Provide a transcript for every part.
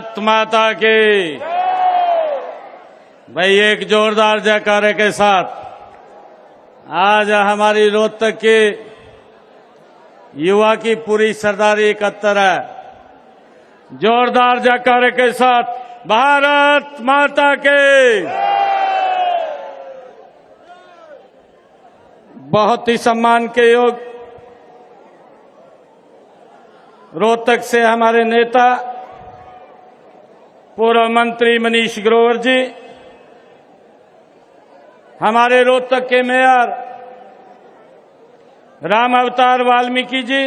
भारत माता की। भाई एक जोरदार जयकारे के साथ आज हमारी रोहतक के युवा की पूरी सरदारी इकट्ठा है। जोरदार जयकारे के साथ भारत माता के। बहुत ही सम्मान के योग रोहतक से हमारे नेता पूर्व मंत्री मनीष ग्रोवर जी, हमारे रोहतक के मेयर राम अवतार वाल्मीकि जी,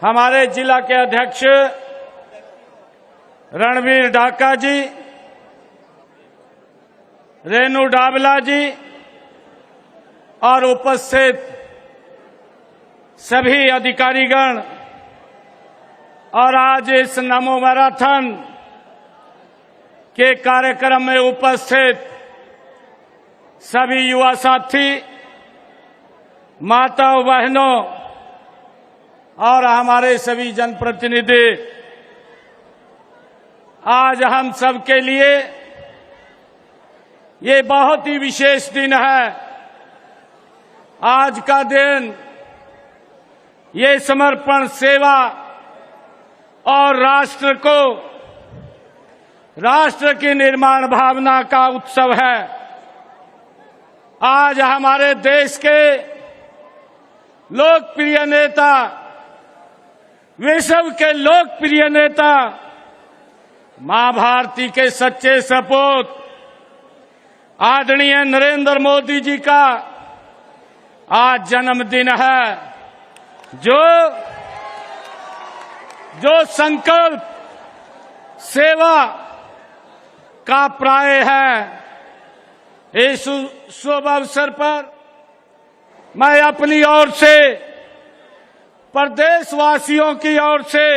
हमारे जिला के अध्यक्ष रणवीर ढाका जी, रेणु डाबला जी और उपस्थित सभी अधिकारीगण और आज इस नमो मैराथन के कार्यक्रम में उपस्थित सभी युवा साथी, माताओं बहनों और हमारे सभी जनप्रतिनिधि, आज हम सबके लिए ये बहुत ही विशेष दिन है। आज का दिन ये समर्पण, सेवा और राष्ट्र की निर्माण भावना का उत्सव है। आज हमारे देश के लोकप्रिय नेता, विश्व के लोकप्रिय नेता, मां भारती के सच्चे सपूत आदरणीय नरेंद्र मोदी जी का आज जन्मदिन है। जो संकल्प सेवा का प्राय है। इस शुभ अवसर पर मैं अपनी ओर से, प्रदेशवासियों की ओर से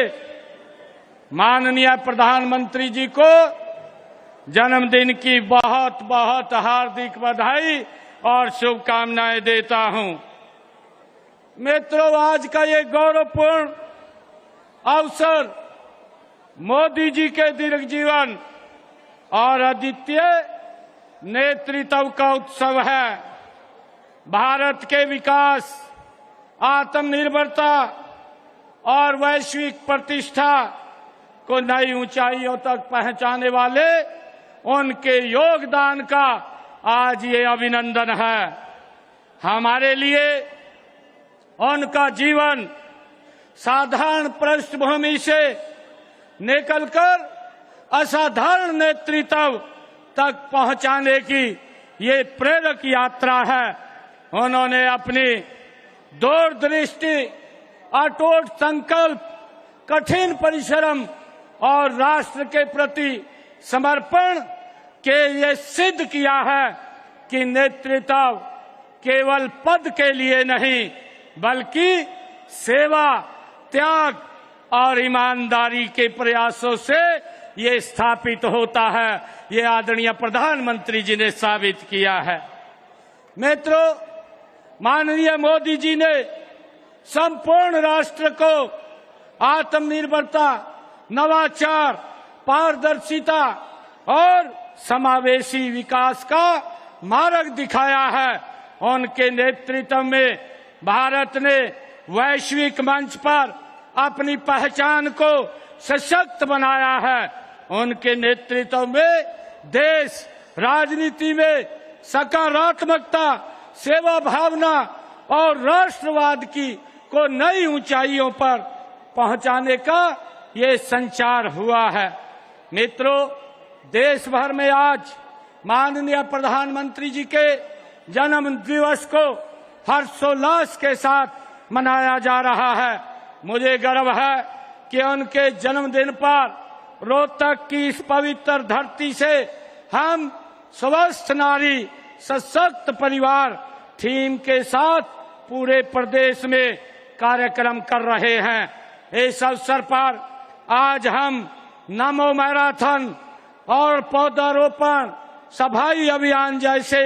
माननीय प्रधानमंत्री जी को जन्मदिन की बहुत बहुत हार्दिक बधाई और शुभकामनाएं देता हूं। मित्रों, आज का ये गौरवपूर्ण अवसर मोदी जी के दीर्घ जीवन और अद्वितीय नेतृत्व का उत्सव है। भारत के विकास, आत्मनिर्भरता और वैश्विक प्रतिष्ठा को नई ऊंचाइयों तक पहुंचाने वाले उनके योगदान का आज ये अभिनंदन है। हमारे लिए उनका जीवन साधारण पृष्ठभूमि से निकलकर असाधारण नेतृत्व तक पहुंचाने की ये प्रेरक यात्रा है। उन्होंने अपनी दूरदृष्टि, अटूट संकल्प, कठिन परिश्रम और राष्ट्र के प्रति समर्पण के ये सिद्ध किया है कि नेतृत्व केवल पद के लिए नहीं बल्कि सेवा, त्याग और ईमानदारी के प्रयासों से ये स्थापित होता है। ये आदरणीय प्रधानमंत्री जी ने साबित किया है। मित्रों, माननीय मोदी जी ने संपूर्ण राष्ट्र को आत्मनिर्भरता, नवाचार, पारदर्शिता और समावेशी विकास का मार्ग दिखाया है। उनके नेतृत्व में भारत ने वैश्विक मंच पर अपनी पहचान को सशक्त बनाया है। उनके नेतृत्व में देश राजनीति में सकारात्मकता, सेवा भावना और राष्ट्रवाद को नई ऊंचाइयों पर पहुंचाने का ये संचार हुआ है। मित्रों, देश भर में आज माननीय प्रधानमंत्री जी के जन्म दिवस को हर्षोल्लास के साथ मनाया जा रहा है। मुझे गर्व है कि उनके जन्मदिन पर रोहतक की इस पवित्र धरती से हम स्वस्थ नारी सशक्त परिवार थीम के साथ पूरे प्रदेश में कार्यक्रम कर रहे हैं। इस अवसर पर आज हम नमो मैराथन और पौधारोपण, सफाई अभियान जैसे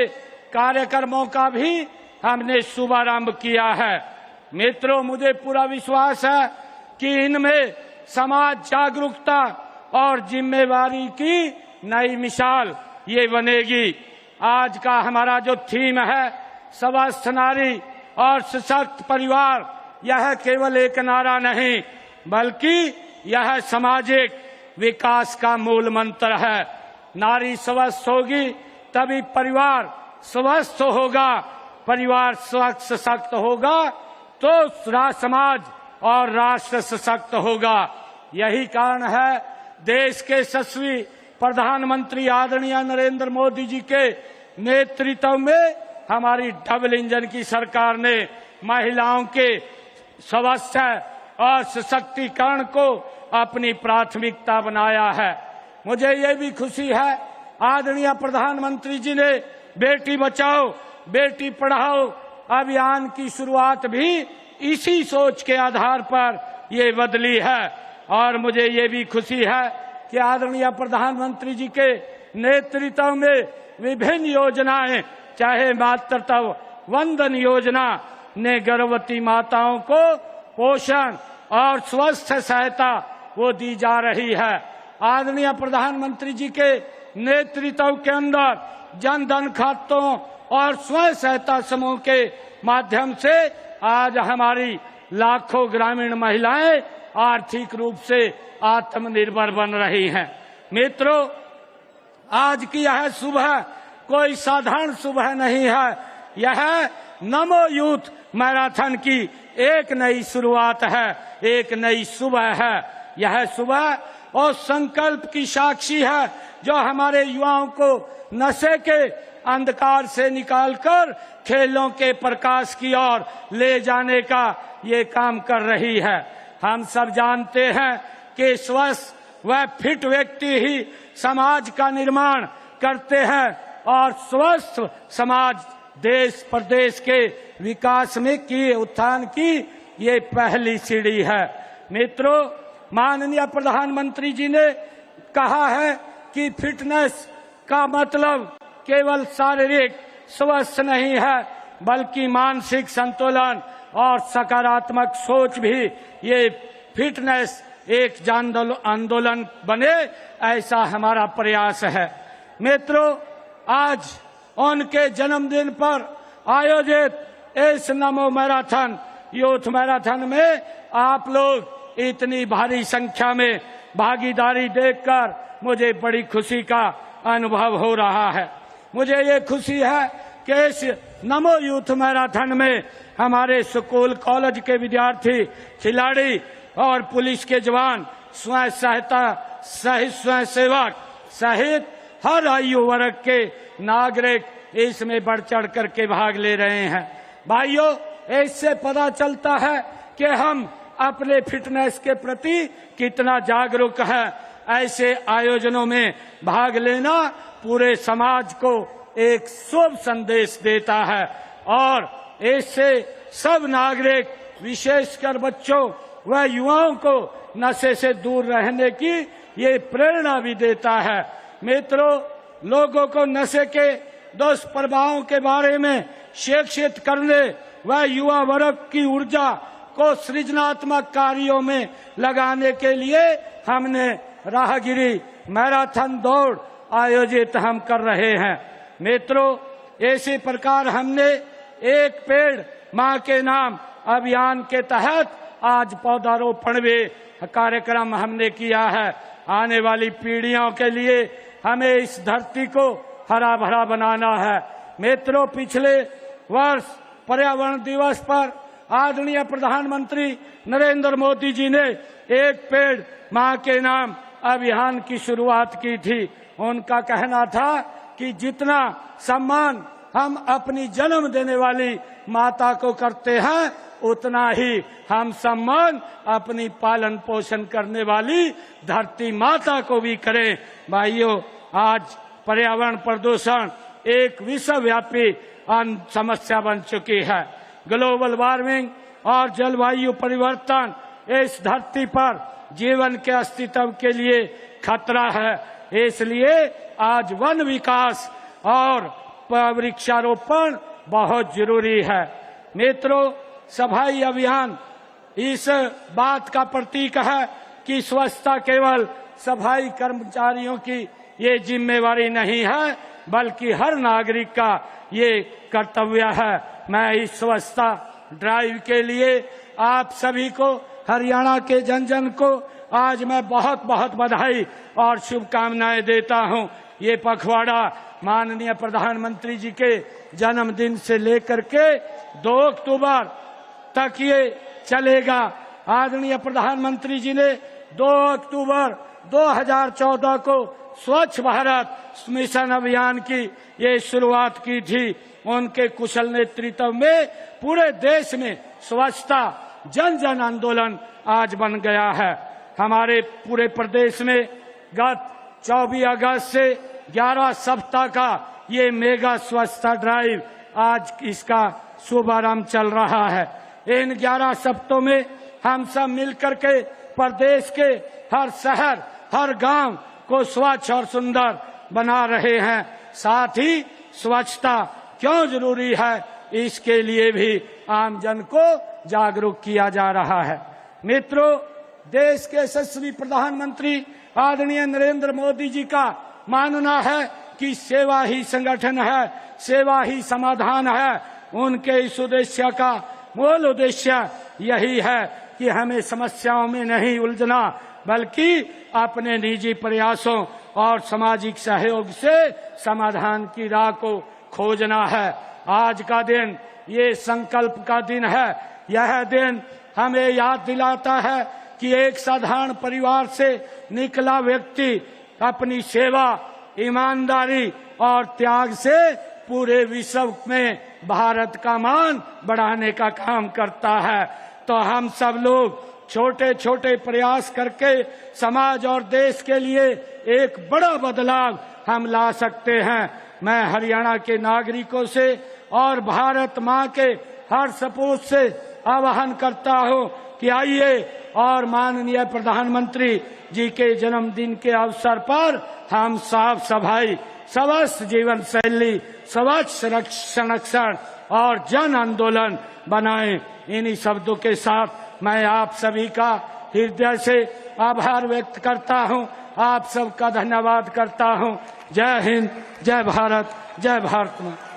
कार्यक्रमों का भी हमने शुभारंभ किया है। मित्रों, मुझे पूरा विश्वास है कि इनमें समाज जागरूकता और जिम्मेवारी की नई मिसाल ये बनेगी। आज का हमारा जो थीम है स्वस्थ नारी और सशक्त परिवार, यह केवल एक नारा नहीं बल्कि यह सामाजिक विकास का मूल मंत्र है। नारी स्वस्थ होगी तभी परिवार स्वस्थ होगा, परिवार सशक्त होगा तो समाज और राष्ट्र सशक्त होगा। यही कारण है देश के यशस्वी प्रधानमंत्री आदरणीय नरेंद्र मोदी जी के नेतृत्व में हमारी डबल इंजन की सरकार ने महिलाओं के स्वास्थ्य और सशक्तिकरण को अपनी प्राथमिकता बनाया है। मुझे ये भी खुशी है आदरणीय प्रधानमंत्री जी ने बेटी बचाओ बेटी पढ़ाओ अभियान की शुरुआत भी इसी सोच के आधार पर ये बदली है। और मुझे ये भी खुशी है कि आदरणीय प्रधानमंत्री जी के नेतृत्व में विभिन्न योजनाएं, चाहे मातृत्व वंदन योजना ने गर्भवती माताओं को पोषण और स्वास्थ्य सहायता वो दी जा रही है। आदरणीय प्रधानमंत्री जी के नेतृत्व के अंदर जन धन खातों और स्वयं सहायता समूह के माध्यम से आज हमारी लाखों ग्रामीण महिलाएं आर्थिक रूप से आत्मनिर्भर बन रही हैं। मित्रों, आज की यह सुबह कोई साधारण सुबह नहीं है, यह नमो यूथ मैराथन की एक नई शुरुआत है, एक नई सुबह है। यह सुबह और संकल्प की साक्षी है जो हमारे युवाओं को नशे के अंधकार से निकालकर खेलों के प्रकाश की ओर ले जाने का ये काम कर रही है। हम सब जानते हैं कि स्वस्थ व फिट व्यक्ति ही समाज का निर्माण करते हैं और स्वस्थ समाज देश प्रदेश के विकास में की उत्थान की ये पहली सीढ़ी है। मित्रों, माननीय प्रधानमंत्री जी ने कहा है कि फिटनेस का मतलब केवल शारीरिक स्वस्थ नहीं है बल्कि मानसिक संतुलन और सकारात्मक सोच भी। ये फिटनेस एक जन आंदोलन बने, ऐसा हमारा प्रयास है। मित्रों, आज उनके जन्मदिन पर आयोजित इस नमो मैराथन यूथ मैराथन में आप लोग इतनी भारी संख्या में भागीदारी देखकर मुझे बड़ी खुशी का अनुभव हो रहा है। मुझे ये खुशी है कि इस नमो यूथ मैराथन में हमारे स्कूल कॉलेज के विद्यार्थी, खिलाड़ी और पुलिस के जवान, स्वयं सहायता सहित स्वयं सेवक सहित हर आयु वर्ग के नागरिक इसमें बढ़ चढ़ करके भाग ले रहे हैं। भाइयों, इससे पता चलता है कि हम अपने फिटनेस के प्रति कितना जागरूक है। ऐसे आयोजनों में भाग लेना पूरे समाज को एक शुभ संदेश देता है और इससे सब नागरिक, विशेषकर बच्चों व युवाओं को नशे से दूर रहने की ये प्रेरणा भी देता है। मित्रों, लोगों को नशे के दुष्प्रभावों के बारे में शिक्षित करने व युवा वर्ग की ऊर्जा को सृजनात्मक कार्यों में लगाने के लिए हमने राहगिरी मैराथन दौड़ आयोजित हम कर रहे हैं। मित्रों, इसी प्रकार हमने एक पेड़ मां के नाम अभियान के तहत आज पौधारोपण भी कार्यक्रम हमने किया है। आने वाली पीढ़ियों के लिए हमें इस धरती को हरा भरा बनाना है। मित्रों, पिछले वर्ष पर्यावरण दिवस पर आदरणीय प्रधानमंत्री नरेंद्र मोदी जी ने एक पेड़ मां के नाम अभियान की शुरुआत की थी। उनका कहना था कि जितना सम्मान हम अपनी जन्म देने वाली माता को करते हैं उतना ही हम सम्मान अपनी पालन पोषण करने वाली धरती माता को भी करें। भाइयों, आज पर्यावरण प्रदूषण एक विश्वव्यापी समस्या बन चुकी है। ग्लोबल वार्मिंग और जलवायु परिवर्तन इस धरती पर जीवन के अस्तित्व के लिए खतरा है। इसलिए आज वन विकास और वृक्षारोपण बहुत जरूरी है। मित्रों, सफाई अभियान इस बात का प्रतीक है कि कि स्वच्छता केवल सफाई कर्मचारियों की ये जिम्मेवारी नहीं है, बल्कि हर नागरिक का ये कर्तव्य है। मैं इस स्वच्छता ड्राइव के लिए आप सभी को, हरियाणा के जन जन को आज मैं बहुत बहुत बधाई और शुभकामनाएं देता हूं। ये पखवाड़ा माननीय प्रधानमंत्री जी के जन्मदिन से लेकर के 2 अक्टूबर तक ये चलेगा। आदरणीय प्रधानमंत्री जी ने 2 अक्टूबर 2014 को स्वच्छ भारत मिशन अभियान की ये शुरुआत की थी। उनके कुशल नेतृत्व में पूरे देश में स्वच्छता जन जन आंदोलन आज बन गया है। हमारे पूरे प्रदेश में गत 24 अगस्त से 11 सप्ताह का ये मेगा स्वच्छता ड्राइव आज इसका शुभारंभ चल रहा है। इन 11 सप्ताहों में हम सब मिलकर के प्रदेश के हर शहर, हर गांव को स्वच्छ और सुंदर बना रहे हैं। साथ ही स्वच्छता क्यों जरूरी है, इसके लिए भी आम जन को जागरूक किया जा रहा है। मित्रों, देश के यशस्वी प्रधानमंत्री आदरणीय नरेंद्र मोदी जी का मानना है कि सेवा ही संगठन है, सेवा ही समाधान है। उनके इस उद्देश्य का मूल उद्देश्य यही है कि हमें समस्याओं में नहीं उलझना, बल्कि अपने निजी प्रयासों और सामाजिक सहयोग से समाधान की राह को खोजना है। आज का दिन ये संकल्प का दिन है। यह दिन हमें याद दिलाता है कि एक साधारण परिवार से निकला व्यक्ति अपनी सेवा, ईमानदारी और त्याग से पूरे विश्व में भारत का मान बढ़ाने का काम करता है। तो हम सब लोग छोटे छोटे प्रयास करके समाज और देश के लिए एक बड़ा बदलाव हम ला सकते हैं। मैं हरियाणा के नागरिकों से और भारत माँ के हर सपूत से आह्वान करता हूँ कि आइए और माननीय प्रधानमंत्री जी के जन्मदिन के अवसर पर हम साफ सफाई, स्वस्थ जीवन शैली, स्वच्छ संरक्षण और जन आंदोलन बनाएं। इन्हीं शब्दों के साथ मैं आप सभी का हृदय से आभार व्यक्त करता हूं, आप सबका धन्यवाद करता हूं। जय हिंद, जय भारत, जय भारत मां।